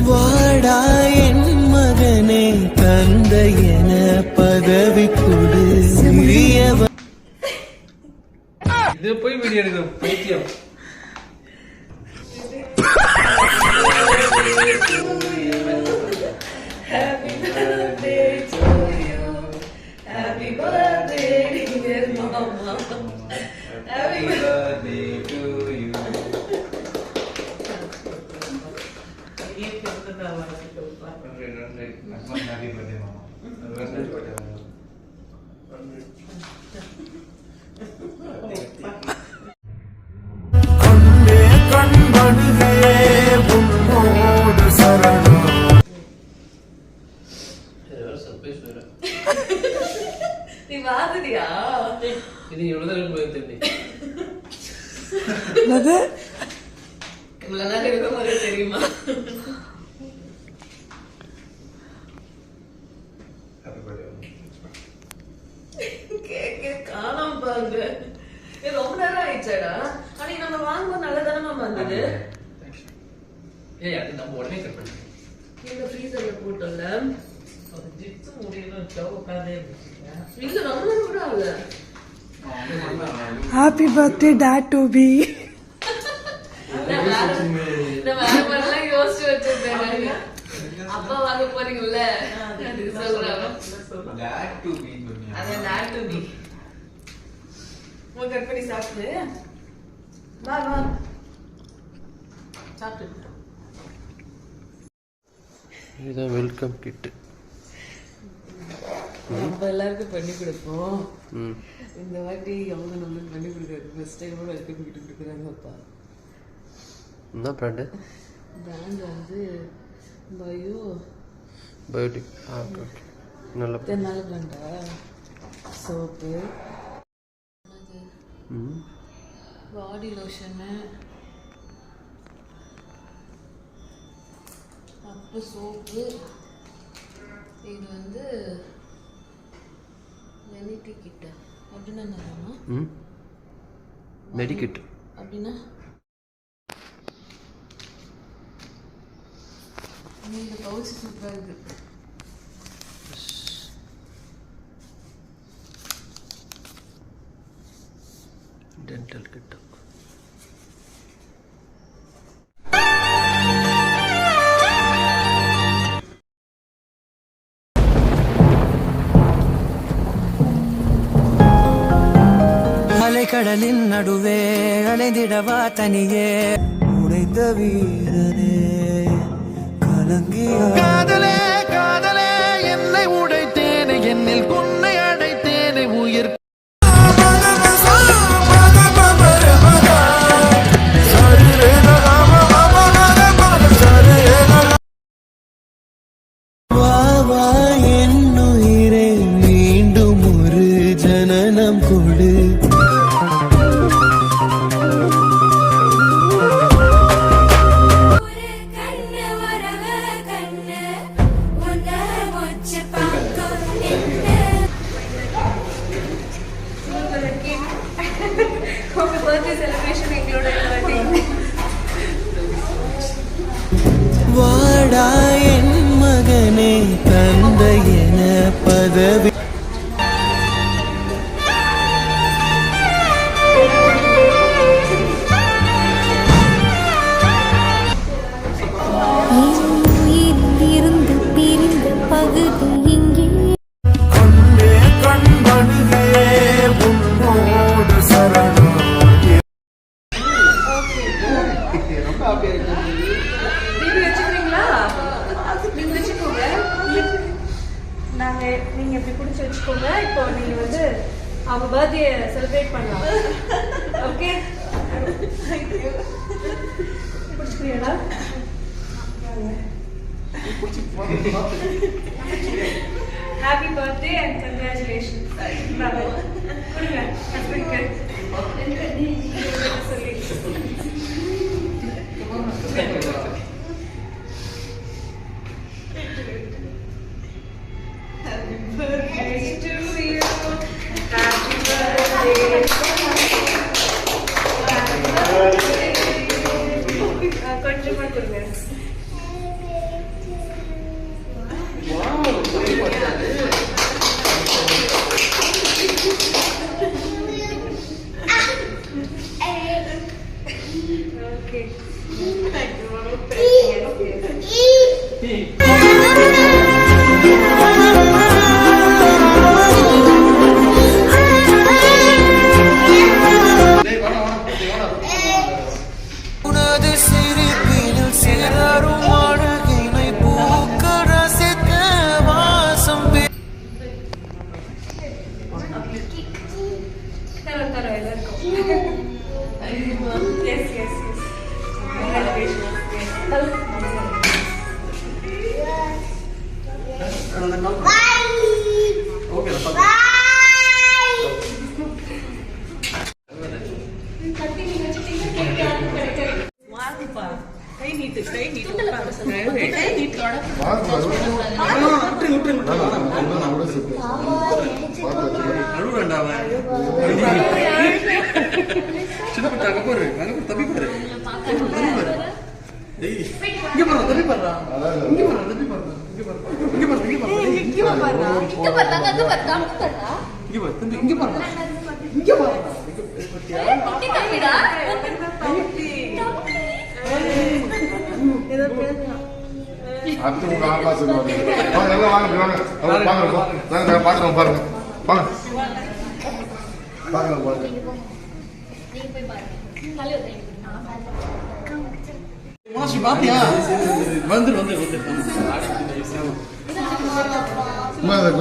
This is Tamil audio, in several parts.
வாடா என் மகனே தந்தை என பதவி கொடு. இது போய் வீடியோ எடுக்கிறோம் பைத்தியம். Happy birthday to you. Happy birthday dear mama. Happy birthday to you. ये कितना दावा है तो Happy birthday mama. கொண்டே கண்படுகே உன்னோடு சரணம். நீ வாதுடியா இது எவ்வளவு போய் தெரியும். என்னது இவ்வளவு நாள் இருக்க மாதிரி தெரியுமா? கேக்கே காணாம பாருங்க. ரொம்ப நேரம் ஆயிடுச்சாடா. அன்னைக்கு நம்ம வாங்கும்போது நல்லதானமா வந்தது. ஏய் அது நம்ம உடனே கட் பண்ணி இந்த ஃப்ரீசர்ல போட்டோம்ல. அது ஜிப்ஸ் முடியல சவுக்காதே இருந்துச்சு. ஃப்ரீசர் ரொம்ப நேரம் கூட ஆகல. Happy birthday dad to be. நான் வேற மாதிரிலாம் யோசிச்சு வச்சிருந்தேன். அப்பா வாங்க போறீங்கல்ல அதுக்கு சொல்றாங்க. Dad to be சொன்னீங்க. அது dad to be. கட் பண்ணி சாப்பிடு. வா வா சாப்பிடு. இதுதான் வெல்கம் கிட். நம்ம எல்லாருக்கும் பண்ணி கொடுப்போம். இந்த வாட்டி அவங்க நம்மளுக்கு பண்ணி கொடுக்குறாங்க. ஃபர்ஸ்ட் டைம் வெல்கம் கிட் கொடுக்குறாங்க அப்பா. என்ன பிராண்டு? பிராண்ட் வந்து பயோட்டிக். Okay okay. நல்ல நல்ல பிராண்டா? சோப்பு, பாடி லோஷனு, அப்பு சோப்பு. இது வந்து வெனிட்டி கிட்ட அப்படின்னா என்னன்னா மெடிக்கிட் அப்படின்னா இந்த பவுச் சூப்பராக இருக்கு. Dental kit. அலைக்கடலின் நடுவே அலைந்திடவா தனியே உடைந்த வீரனே கலங்கிய காதலே காதலே என்னை உடைத்தேனே என்னில் உன்னை அடைத்தேனே உயிர் வா வா என்னுயிரே மீண்டும் ஒரு ஜனனம் கொடு. Happy birthday celebration included in the team. வாடா என் மகனே தந்தை என பதவி இருந்து பிரிந்த பகுதி இங்கே கொண்டே கண்படுகே உன்னோடு சரணம். நீங்க வச்சுக்கிறீங்களா? நீங்க வச்சுக்கோங்க. நீங்க இப்படி பிடிச்சி வச்சுக்கோங்க. இப்போ நீங்க வந்து அவங்க பர்த்டே செலிப்ரேட் பண்ணலாம். ஓகே பிடிச்சிக்கிறியாடா? Happy birthday and congratulation. கொடுங்க ஹஸ்பண்ட்க்கு சொல்லி. Happy birthday to you. Happy birthday. Happy birthday. Okay உனது சிரிப்பினில் சிலரும் அழகினை பூக்க ரசித்த வாசம் தர எல்லாருக்கும் எஸ் எஸ் கை நீட்டு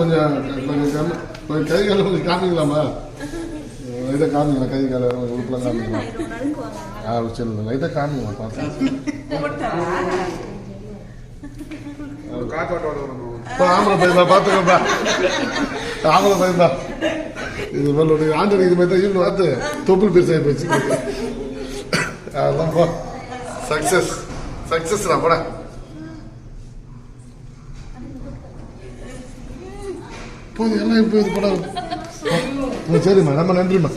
கொஞ்சம் கை கால கொஞ்சம் காமிக்கலாமா? லைட்டாக காமிக்கலாம், கை கால உறுப்புலாம் காமிக்கலாம். சரி லைட்டாக காமிக்கலாம் பார்த்தேன். ஆம்பளை பையன் பார்த்துக்கப்பா, ஆம்பளை பையன் தான் இது மாதிரி ஆண்டு இது மாதிரி தான் இவனு பார்த்து தொப்புள் பெருசாகி போச்சு. அதெல்லாம் போ சக்சஸ்டா போட. போதும் எல்லாம் இப்போ இது படம். சரிம்மா, ரொம்ப நன்றிம்மா.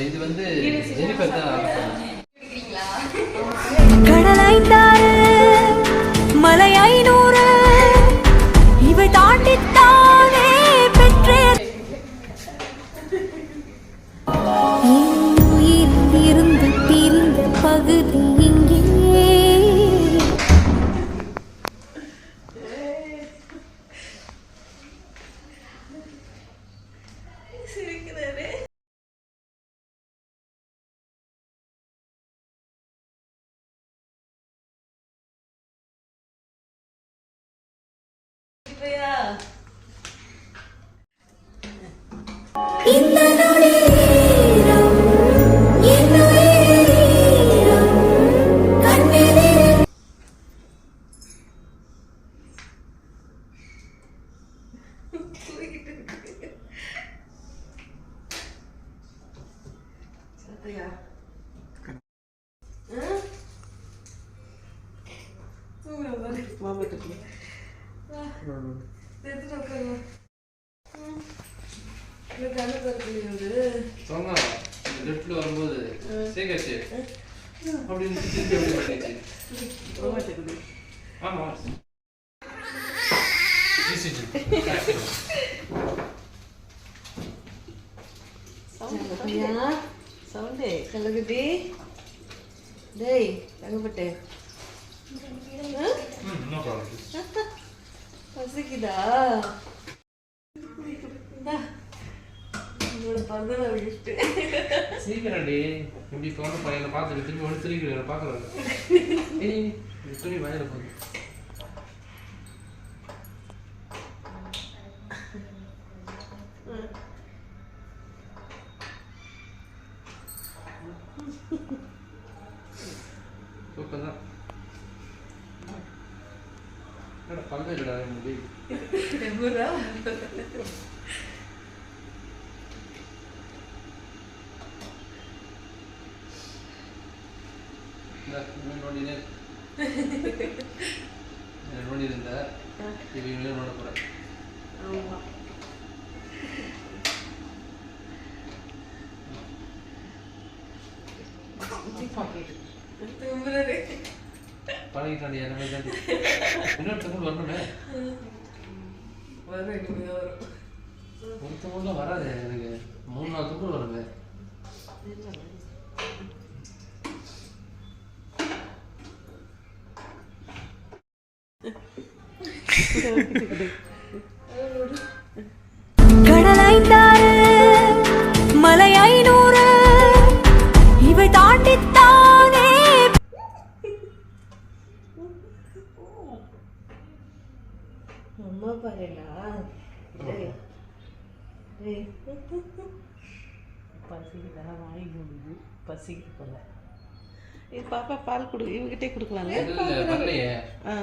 இது வந்து கடலைந்தாறு மலை 500 இவை தாண்டித்தானே பெற்றேன். என் உயிரில் இருந்து பிரிந்த பகுதி இங்கே. இந்த நொடியிலும் என்னுயிரிலும் கண்ணிலே சொன்னா லெஃப்ட்ல வரும்போது சேகச்சு அப்படின்னு திருப்பி அப்படி பண்ணிச்சு. ஆமா சவுண்டே கலகுதி டேய் தங்கப்பட்டே பசிக்குதா? சீக்கிரண்டி இப்படி போன பையனை பார்த்துட்டு திரும்பி ஒன்று திரும்பி பார்க்கறாங்க. ஏய் துணி வாயில போகுது. சூப்பர் தான். பல்வே இல்லைடா முடி. நோண்டினே நோண்டி இருந்த இவங்க நோண்ட போகிறேன். பழகிட்டாண்டி எல்லாமே தாண்டி இன்னொரு தமிழ் வரணுமே. ஒரு தமிழ்லாம் வராது எனக்கு. 3-4 தமிழ் வருங்க. கடலைந்தாறு மலை 500 இவை தாண்டித்தானே அம்மா பாருடா. பசிக்குதா? வாங்கி கொடுக்குது. பசிக்கு போல. இது பாப்பா பால் கொடு. இவகிட்டே கொடுக்கலாங்க. வரலையே. ஆ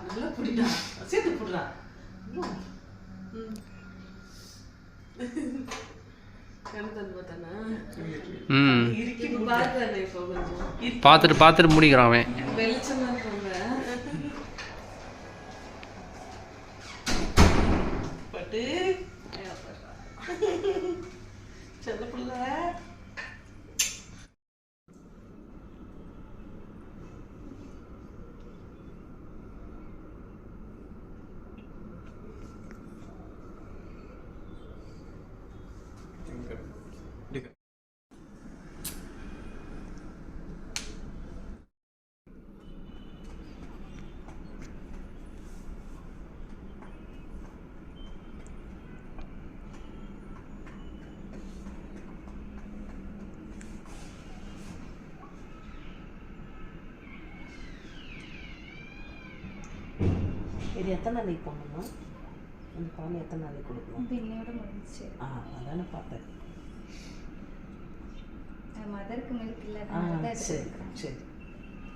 நல்லா புடிடா. சேர்த்து புடுறா. பார்த்துட்டு முடிக்கிறான் அவன். வெளிச்சமா இருப்பாங்க. பட்டு செல்ல பிள்ளை. இது எத்தனை நாளைக்கு போகணும்? அந்த குழந்தை எத்தனை நாளைக்கு கொடுக்கணும்? இன்னையோட முடிஞ்சிச்சு. அதானே பார்த்தேன். மதருக்கு மில்க் இல்லை. சரி சரி.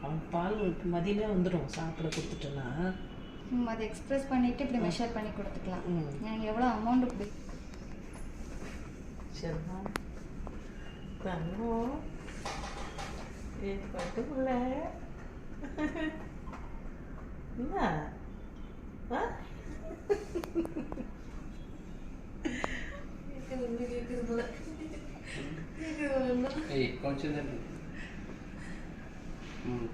அவன் பால் மதியமே வந்துடும். சாப்பிட கொடுத்துட்டேன்னா அதை எக்ஸ்பிரஸ் பண்ணிவிட்டு இப்படி மெஷர் பண்ணி கொடுத்துக்கலாம். எனக்கு எவ்வளோ அமௌண்ட் இப்படி சரிண்ணா தங்கம் ஏன் பட்டுக்குள்ள என்ன கொஞ்சம்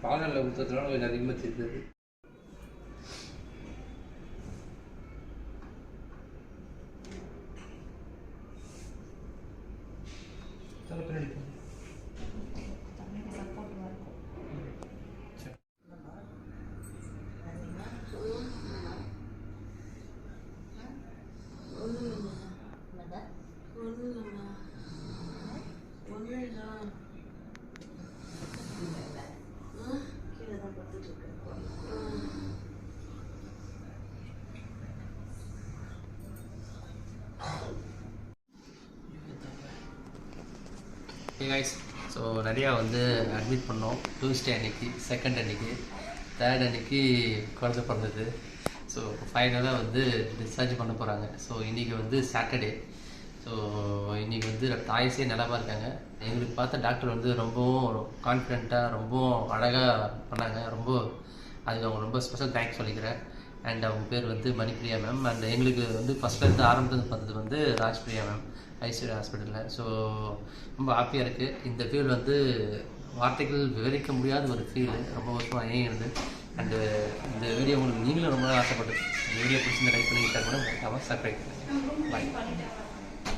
பாலில் ஊற்றுறதுனால கொஞ்சம் அதிகமாக தெரிஞ்சது. பின்னாடி கைஸ், ஸோ நிறையா வந்து அட்மிட் பண்ணோம். டியூஸ்டே அன்றைக்கி, செகண்ட் அன்றைக்கி, தேர்ட் அன்றைக்கி குழந்தை பிறந்தது. ஸோ ஃபைனலாக வந்து டிஸ்சார்ஜ் பண்ண போகிறாங்க. ஸோ இன்றைக்கி வந்து சாட்டர்டே. ஸோ இன்றைக்கி வந்து தாய்ஸே நல்லாவாக இருக்காங்க. எங்களுக்கு பார்த்த டாக்டர் வந்து ரொம்பவும் கான்ஃபிடென்ட்டாக ரொம்பவும் அழகாக பண்ணாங்க. அதுக்கு அவங்க ரொம்ப ஸ்பெஷல் தேங்க்ஸ் சொல்லிக்கிறேன். அண்ட் அவங்க பேர் வந்து மணிப்பிரியா மேம். அண்ட் எங்களுக்கு வந்து ஃபஸ்ட்லேருந்து ஆரம்பத்துலேருந்து பார்த்தது வந்து ராஜ்பிரியா மேம், ஐஸ்வர்யா ஹாஸ்பிட்டலில். ஸோ ரொம்ப ஹாப்பியாக இருக்குது. இந்த ஃபீல் வந்து வார்த்தைகள் விவரிக்க முடியாத ஒரு ஃபீல். ரொம்ப வருஷமாக ஏங்கிருந்து. அண்டு இந்த வீடியோ உங்களுக்கு நீங்களும் ரொம்ப ஆசைப்பட்டு இந்த வீடியோ பிடிச்சி லைக் பண்ணிக்கிட்டா கூட மறக்காமல் சப்ஸ்கிரைப் பண்ணுங்கள். பாய்.